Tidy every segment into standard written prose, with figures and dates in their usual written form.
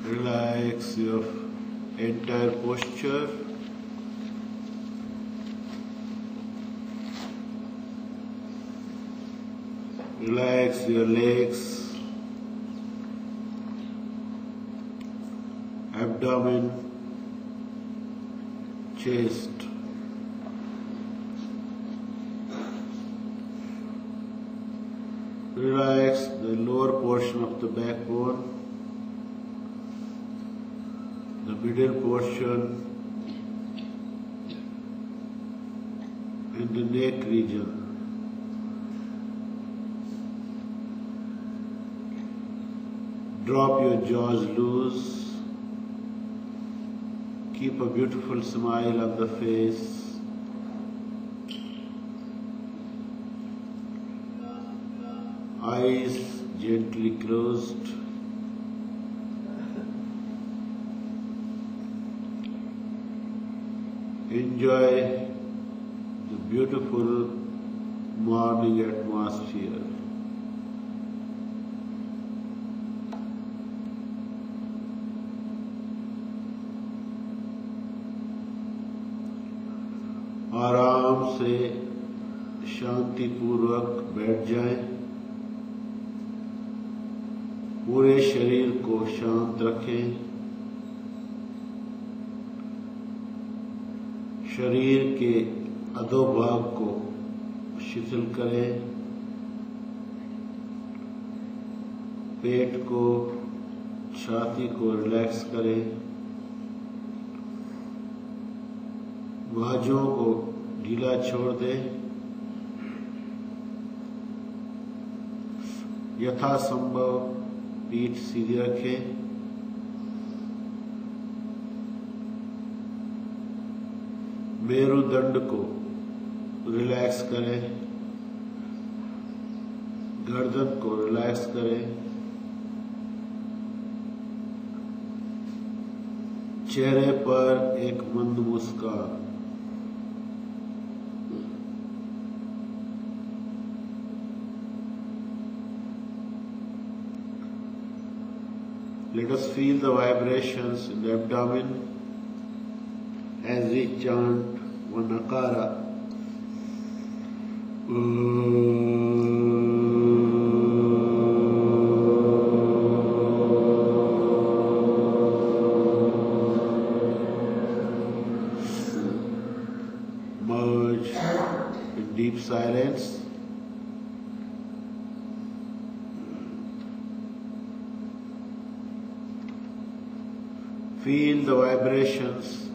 Relax your entire posture. Relax your legs, abdomen, chest. Relax the lower portion of the backbone, the middle portion, and the neck region. Drop your jaws loose. Keep a beautiful smile on the face. Eyes gently closed. Enjoy the beautiful morning atmosphere. आराम से शांति पूर्वक बैठ जाएं। पूरे शरीर को शांत रखें। शरीर के अधोभाग को शिथिल करें। पेट को, छाती को रिलैक्स करें। बाजुओं को ढीला छोड़ दें। यथासंभव पीठ सीधी रखें। मेरुदंड को रिलैक्स करें। गर्दन को रिलैक्स करें। चेहरे पर एक मंद मुस्कान। Let us feel the vibrations in the abdomen as we chant one akara. Merge in deep silence. Feel the vibrations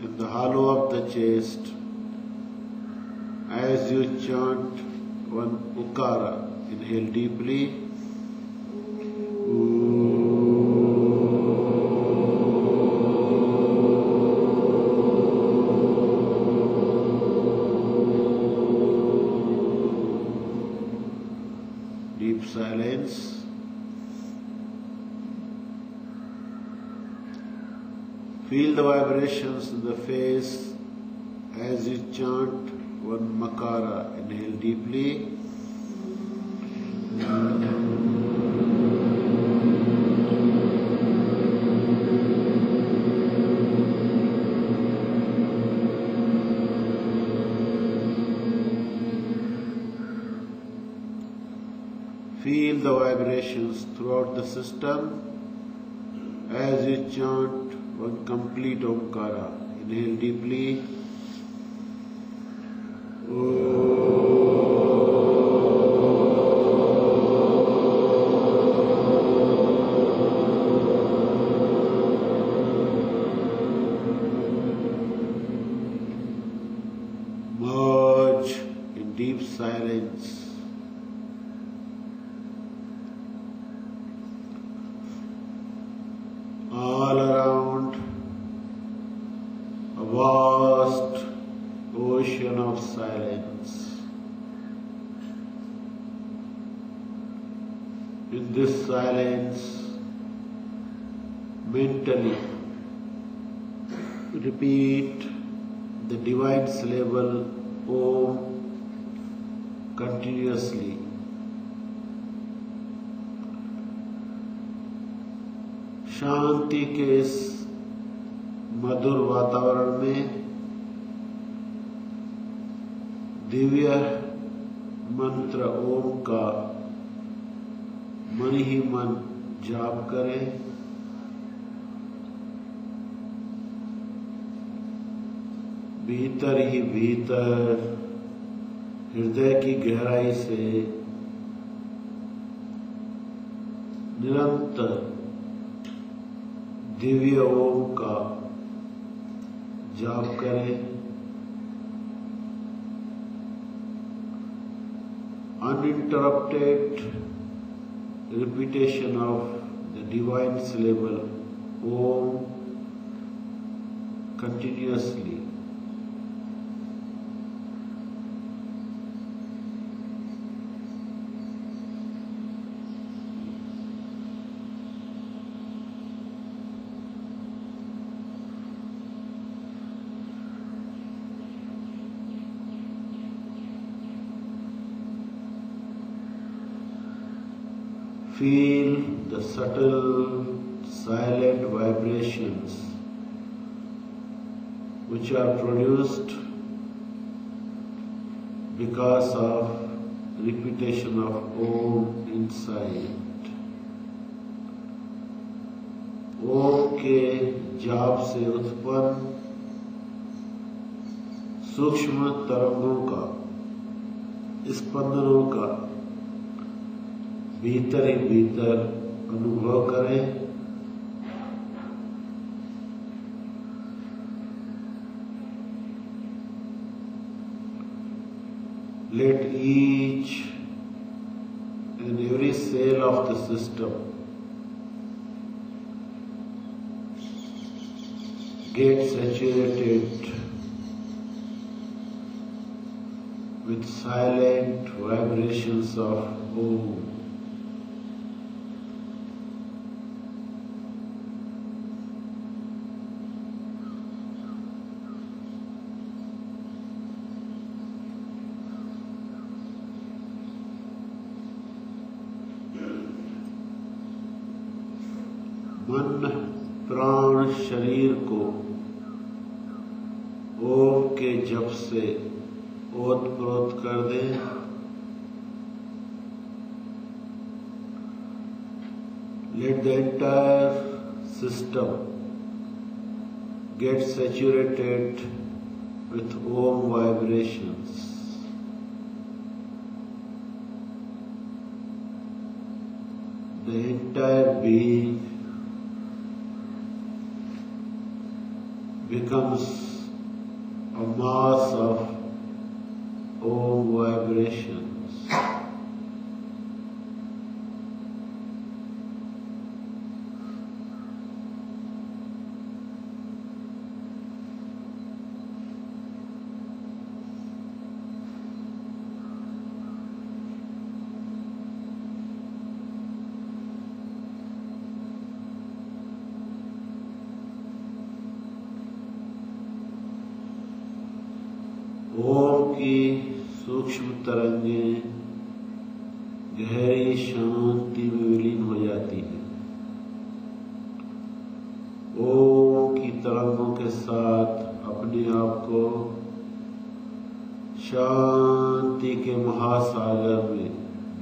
in the hollow of the chest as you chant one ukara. Inhale deeply. Deep silence. Feel the vibrations in the face as you chant one makara. Inhale deeply. Feel the vibrations throughout the system as you chant one complete Omkara. Inhale deeply. Merge in deep silence. All around a vast ocean of silence. In this silence, mentally repeat the divine syllable Om continuously. शांति के इस मधुर वातावरण में दिव्य मंत्र ओम का मन ही मन जाप करें। भीतर ही भीतर हृदय की गहराई से निरंतर दिव्य ओम का जाप करें। Uninterrupted repetition of the divine syllable Om continuously. Feel the subtle, silent vibrations which are produced because of repetition of Om inside. Om के जाप से उत्पन्न सूक्ष्म तरंगों का, स्पंदनों का भीतर ही भीतर अनुभव करें। Let each and every cell of the system get saturated with silent vibrations of Om. मन प्राण शरीर को ओम के जप से ओतप्रोत कर दें। Let the entire system get saturated with Om vibrations. The entire being becomes a mass of Om vibrations. ओम की सूक्ष्म तरंगें गहरी शांति में विलीन हो जाती है। ओम की तरंगों के साथ अपने आप को शांति के महासागर में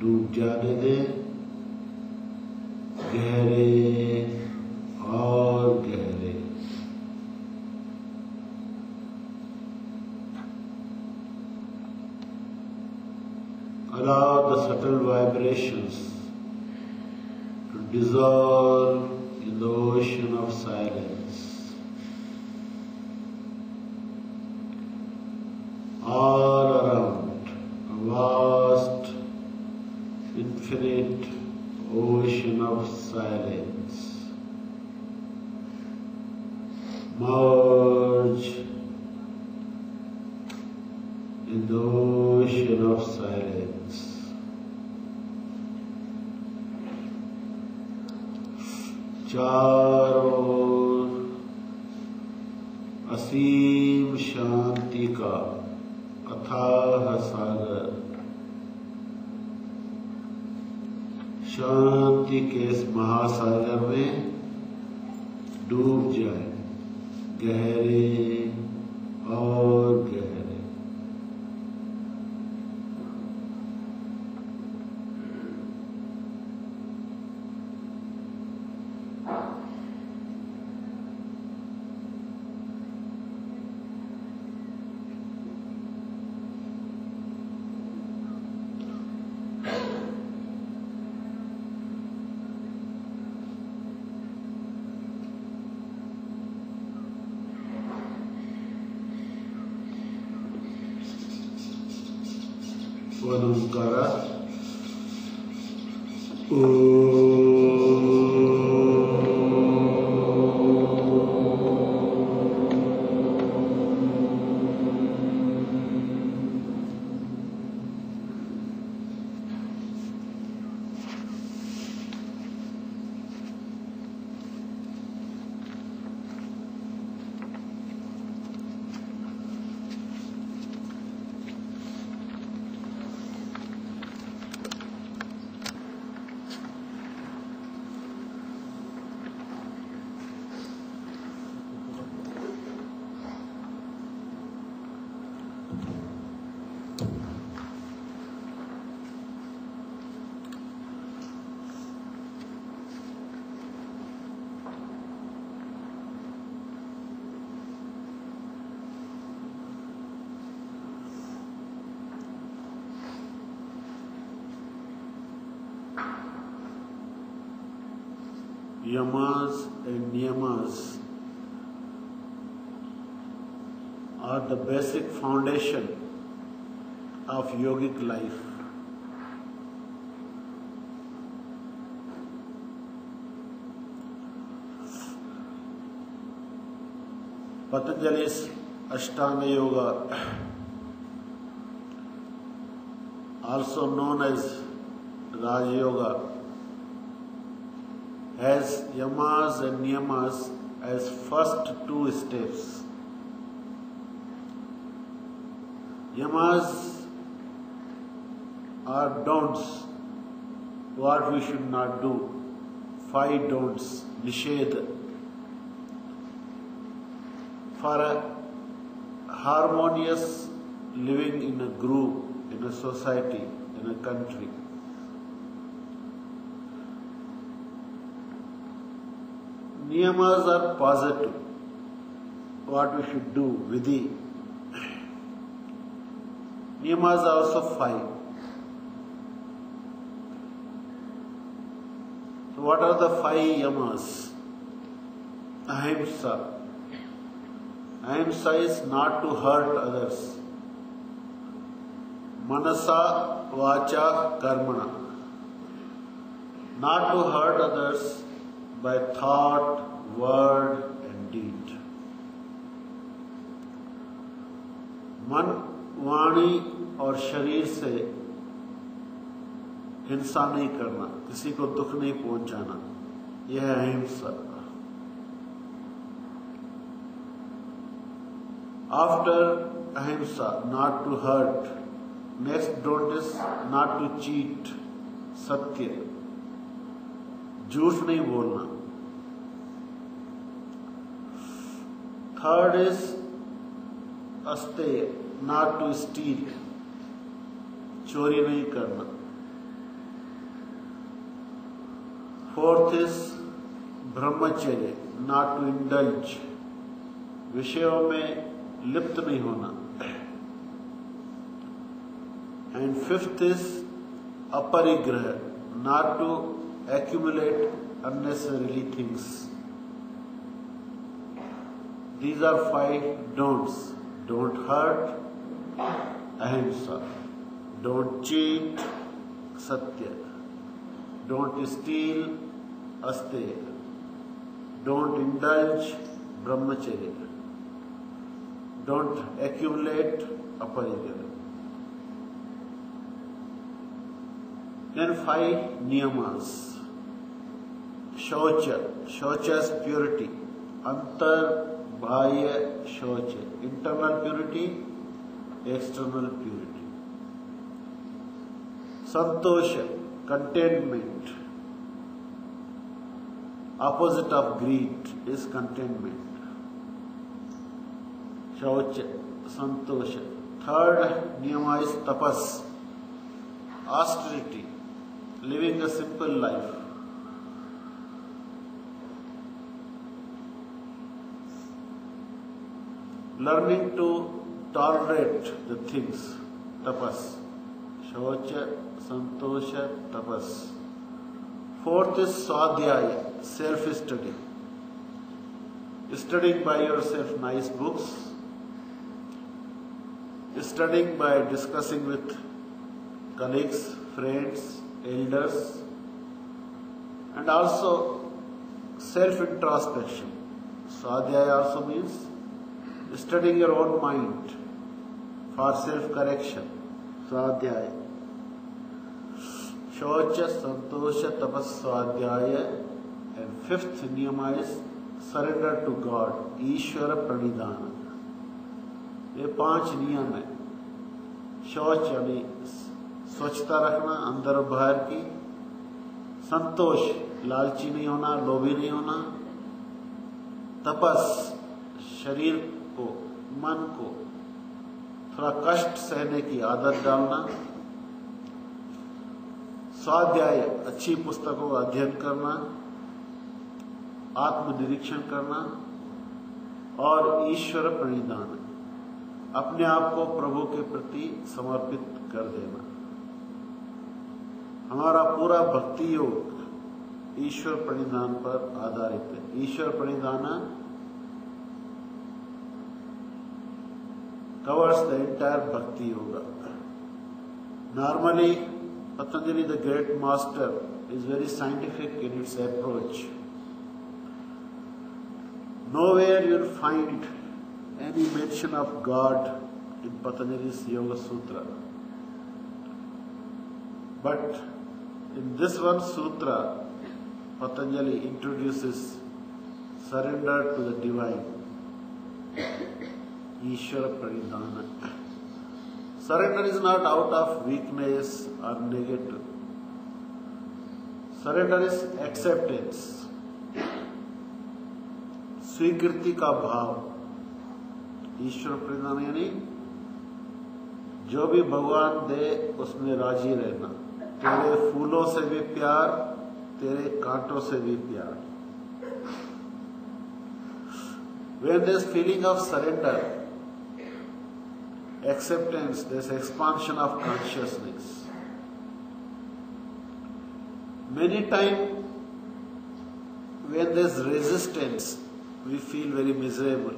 डूब जाने दें। गहरे और गहरे। Allow the subtle vibrations to dissolve in the ocean of silence. All around, a vast, infinite ocean of silence. Merge in the ocean of silence. चारों ओर असीम शांति का अथाह सागर। शांति के इस महासागर में डूब जाए गहरे और गहरे। Onkara. Yamas and niyamas are the basic foundation of yogic life. Patanjali's Ashtanga Yoga, also known as Raj Yoga, has yamas and niyamas as first two steps. Yamas are don'ts, what we should not do. 5 don'ts, nisheda. For a harmonious living in a group, in a society, in a country. Niyamas are positive, what we should do, vidhi. Niyamas are also 5. So what are the 5 yamas? Ahimsa. Ahimsa is not to hurt others. Manasa, vacha, karmana. Not to hurt others by thought, word and deed. मन, वाणी और शरीर से हिंसा नहीं करना, किसी को दुख नहीं पहुंचाना, यह है अहिंसा. After ahimsa, not to hurt. Next don't is not to cheat. सत्य, झूठ नहीं बोलना. Third is asteya, not to steal. चोरी नहीं करना. Fourth is brahmacharya, not to indulge. विषयों में लिप्त नहीं होना. And fifth is aparigraha, not to accumulate unnecessarily things. These are 5 don'ts. Don't hurt, ahimsa. Don't cheat, satya. Don't steal, asteya. Don't indulge, brahmacharya. Don't accumulate, aparigraha. Then 5 niyamas. Shaucha. Shaucha is purity. Antar, bahya, shaucha. Internal purity, external purity. Santosha, contentment. Opposite of greed is contentment. Shaucha, santosha. Third niyama is tapas, austerity, living a simple life. Learning to tolerate the things, tapas. Shaucha, santosha, tapas. Fourth is swadhyaya, self-study. Studying by yourself nice books, studying by discussing with colleagues, friends, elders, and also self-introspection. Swadhyaya also means studying your own mind for self-correction. Swadhyaya. Shaucha, santosha, tapas, swadhyaya. And fifth niyama is surrender to God. Ishvara pranidhana. ये 5 नियम है. शौच यानी स्वच्छता रखना अंदर और बाहर की. संतोष, लालची नहीं होना, लोभी नहीं होना. तपस, शरीर को, मन को थोड़ा कष्ट सहने की आदत डालना. स्वाध्याय, अच्छी पुस्तकों का अध्ययन करना, आत्मनिरीक्षण करना. और ईश्वर प्रणिधान, अपने आप को प्रभु के प्रति समर्पित कर देना. हमारा पूरा भक्ति योग ईश्वर प्रणिधान पर आधारित है. ईश्वर प्रणिधान covers the entire bhakti yoga. Normally, Patanjali, the great master, is very scientific in its approach. Nowhere you will find any mention of God in Patanjali's Yoga Sutra. But in this one sutra, Patanjali introduces surrender to the divine. Ishvara pranidhana. Surrender is not out of weakness or negative. Surrender is acceptance. स्वीकृति का भाव. ईश्वर प्रणिधान यानी जो भी भगवान दे उसमें राजी रहना. तेरे फूलों से भी प्यार, तेरे कांटों से भी प्यार. When there is feeling of surrender, acceptance, there is expansion of consciousness. Many times when there is resistance, we feel very miserable.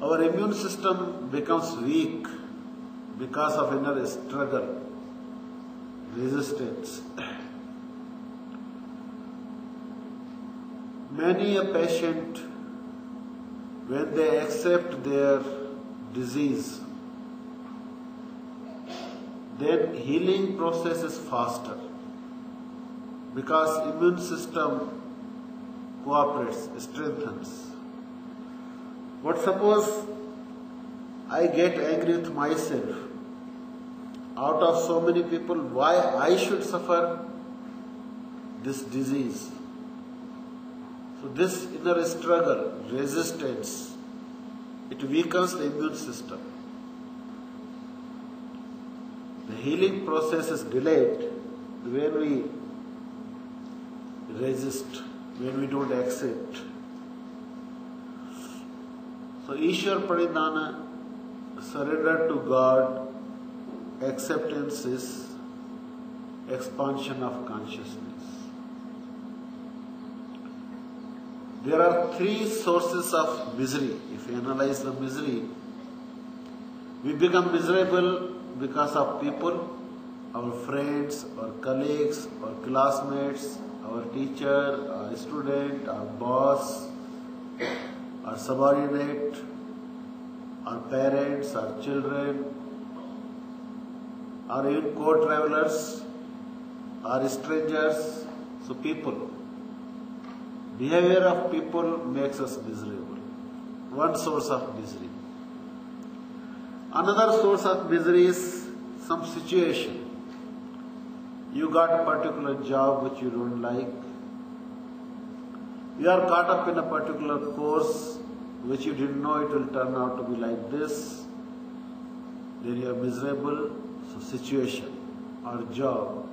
Our immune system becomes weak because of inner struggle, resistance. Many a patient, when they accept their disease, then healing process is faster because immune system cooperates, strengthens. But suppose I get angry with myself. Out of so many people, why I should suffer this disease? So this inner struggle, resistance, it weakens the immune system. The healing process is delayed when we resist, when we don't accept. So Ishvara Pranidhana, surrender to God, acceptance is expansion of consciousness. There are 3 sources of misery. If we analyze the misery, we become miserable because of people, our friends, our colleagues, our classmates, our teacher, our student, our boss, our subordinate, our parents, our children, or even co-travelers, or strangers. So people. Behavior of people makes us miserable. One source of misery. Another source of misery is some situation. You got a particular job which you don't like. You are caught up in a particular course which you didn't know it will turn out to be like this. Then you are miserable. So situation or job.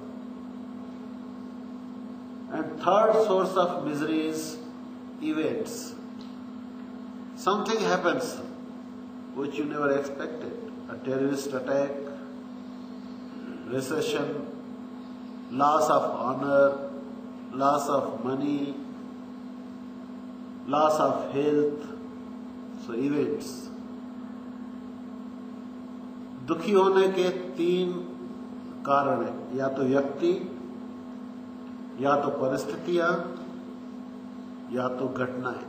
And third source of misery is events. Something happens which you never expected. A terrorist attack, recession, loss of honor, loss of money, loss of health. So events. दुखी होने के 3 कारण हैं, या तो व्यक्ति, या तो परिस्थितियां, या तो घटनाएं।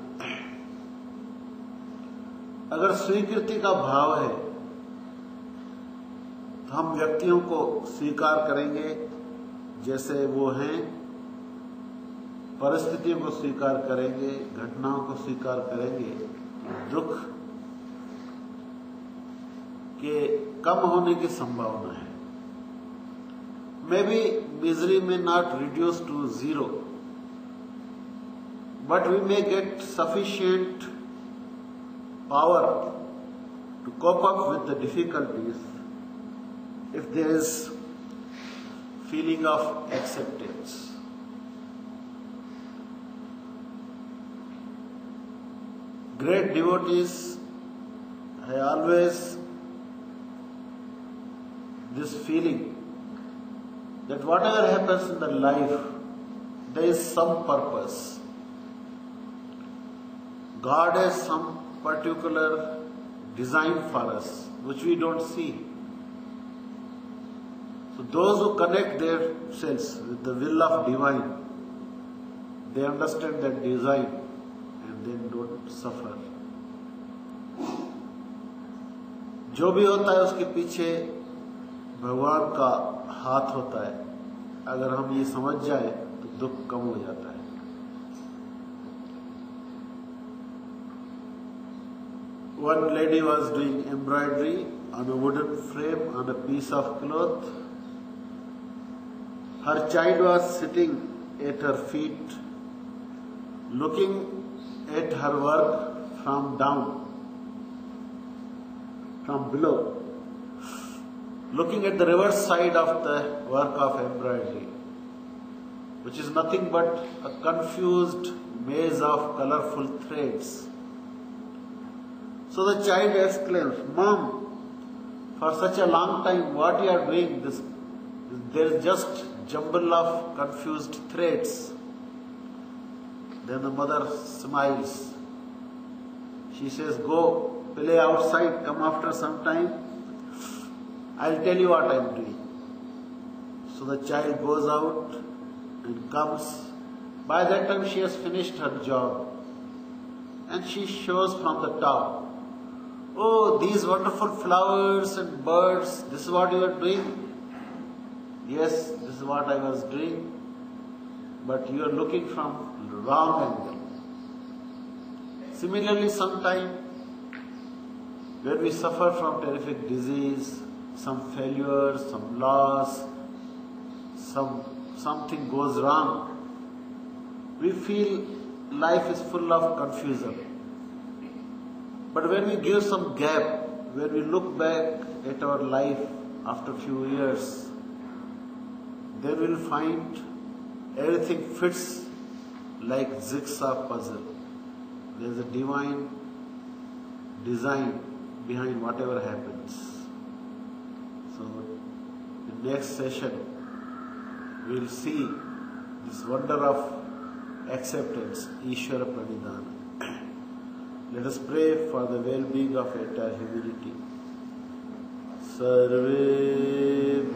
अगर स्वीकृति का भाव है तो हम व्यक्तियों को स्वीकार करेंगे जैसे वो हैं, परिस्थितियों को स्वीकार करेंगे, घटनाओं को स्वीकार करेंगे। दुख के कम होने की संभावना है। Maybe misery may not reduce to 0, but we may get sufficient power to cope up with the difficulties if there is feeling of acceptance. Great devotees have always this feeling that whatever happens in the life, there is some purpose. God has some particular design for us, which we don't see. So those who connect themselves with the will of divine, they understand that design and then don't suffer. जो भी होता है उसके पीछे भगवान का हाथ होता है। अगर हम ये समझ जाए तो दुख कम हो जाता है। One lady was doing embroidery on a wooden frame on a piece of cloth. Her child was sitting at her feet, looking at her work from below, looking at the reverse side of the work of embroidery, which is nothing but a confused maze of colorful threads. So the child exclaims, "Mom, for such a long time, what you are doing? There is just jumble of confused threads." Then the mother smiles. She says, "Go play outside. Come after some time. I'll tell you what I'm doing." So the child goes out and comes. By that time she has finished her job. And she shows from the top, "Oh, these wonderful flowers and birds, this is what you are doing?" "Yes, this is what I was doing. But you are looking from the wrong angle." Similarly, sometimes when we suffer from terrific disease, some failure, some loss, something goes wrong, we feel life is full of confusion. But when we give some gap, when we look back at our life after a few years, then we'll find everything fits like jigsaw puzzle. There's a divine design behind whatever happens. So, in next session, we'll see this wonder of acceptance, Ishvara Pranidhana. Let us pray for the well-being of entire humanity. Sarve